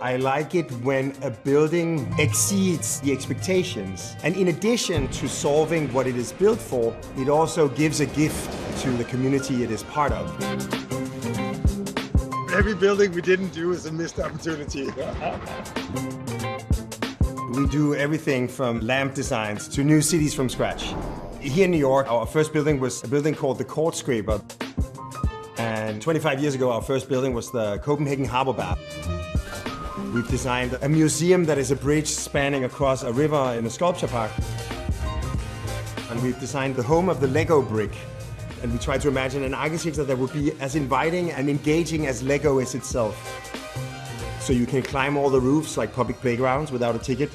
I like it when a building exceeds the expectations. And in addition to solving what it is built for, it also gives a gift to the community it is part of. Every building we didn't do is a missed opportunity. We do everything from lamp designs to new cities from scratch. Here in New York, our first building was a building called the Court Scraper. And 25 years ago, our first building was the Copenhagen Harbor Bar. We've designed a museum that is a bridge spanning across a river in a sculpture park. And we've designed the home of the Lego brick. And we tried to imagine an architecture that would be as inviting and engaging as Lego is itself. So you can climb all the roofs like public playgrounds without a ticket.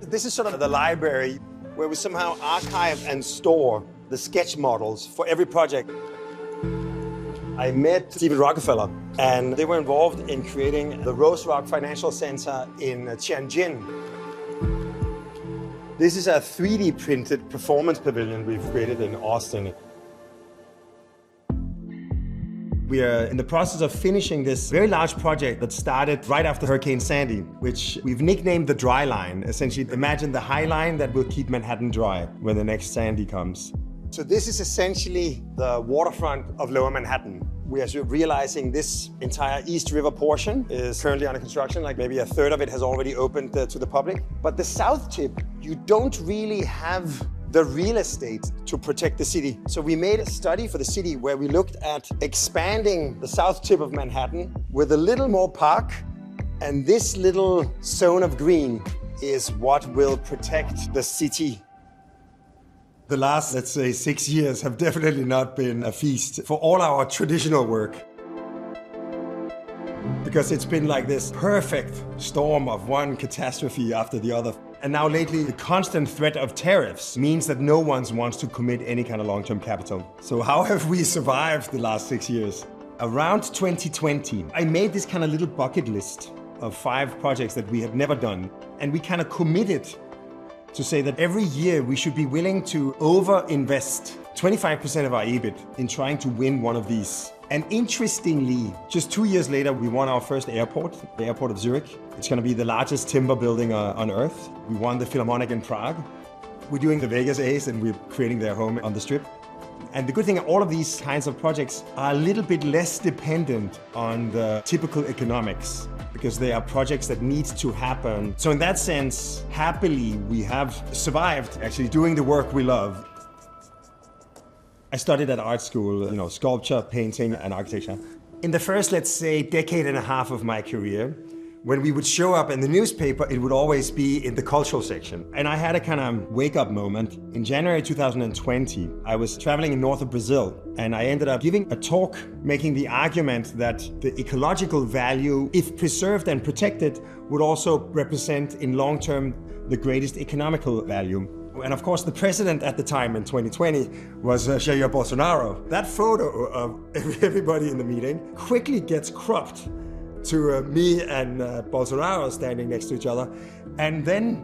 This is sort of the library where we somehow archive and store the sketch models for every project. I met Stephen Rockefeller, and they were involved in creating the Rose Rock Financial Center in Tianjin. This is a 3D printed performance pavilion we've created in Austin. We are in the process of finishing this very large project that started right after Hurricane Sandy, which we've nicknamed the dry line. Essentially, imagine the high line that will keep Manhattan dry when the next Sandy comes. So this is essentially the waterfront of Lower Manhattan. We are realizing this entire East River portion is currently under construction, like maybe a third of it has already opened to the public. But the south tip, you don't really have the real estate to protect the city. So we made a study for the city where we looked at expanding the south tip of Manhattan with a little more park, and this little zone of green is what will protect the city. The last, let's say, 6 years have definitely not been a feast for all our traditional work. Because it's been like this perfect storm of one catastrophe after the other. And now lately, the constant threat of tariffs means that no one wants to commit any kind of long-term capital. So how have we survived the last 6 years? Around 2020, I made this kind of little bucket list of 5 projects that we have never done. And we kind of committed to say that every year we should be willing to over-invest 25% of our EBIT in trying to win one of these. And interestingly, just 2 years later, we won our first airport, the airport of Zurich. It's going to be the largest timber building on Earth. We won the Philharmonic in Prague. We're doing the Vegas Ace, and we're creating their home on the Strip. And the good thing, all of these kinds of projects are a little bit less dependent on the typical economics, because they are projects that need to happen. So in that sense, happily, we have survived actually doing the work we love. I studied at art school, sculpture, painting, and architecture. In the first, let's say, decade and a half of my career, when we would show up in the newspaper, it would always be in the cultural section. And I had a kind of wake-up moment. In January 2020, I was traveling in north of Brazil, and I ended up giving a talk making the argument that the ecological value, if preserved and protected, would also represent in long term the greatest economical value. And of course, the president at the time in 2020 was Jair Bolsonaro. That photo of everybody in the meeting quickly gets cropped to me and Bolsonaro standing next to each other. And then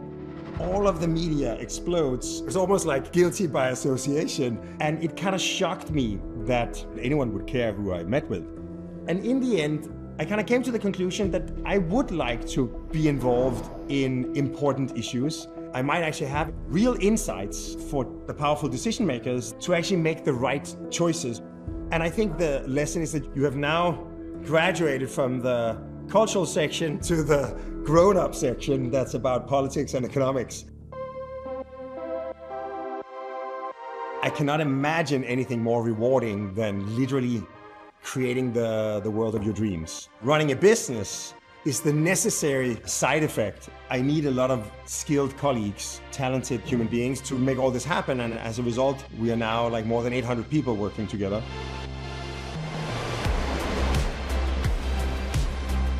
all of the media explodes. It's almost like guilty by association. And it kind of shocked me that anyone would care who I met with. And in the end, I kind of came to the conclusion that I would like to be involved in important issues. I might actually have real insights for the powerful decision makers to actually make the right choices. And I think the lesson is that you have now graduated from the cultural section to the grown-up section that's about politics and economics. I cannot imagine anything more rewarding than literally creating the world of your dreams. Running a business is the necessary side effect. I need a lot of skilled colleagues, talented human beings to make all this happen. And as a result, we are now like more than 800 people working together.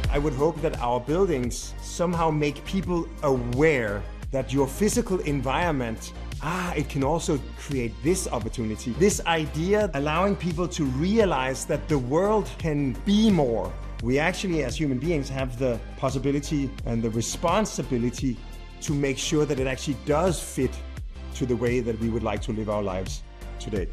I would hope that our buildings somehow make people aware that your physical environment, it can also create this opportunity. This idea allowing people to realize that the world can be more. We actually, as human beings, have the possibility and the responsibility to make sure that it actually does fit to the way that we would like to live our lives today.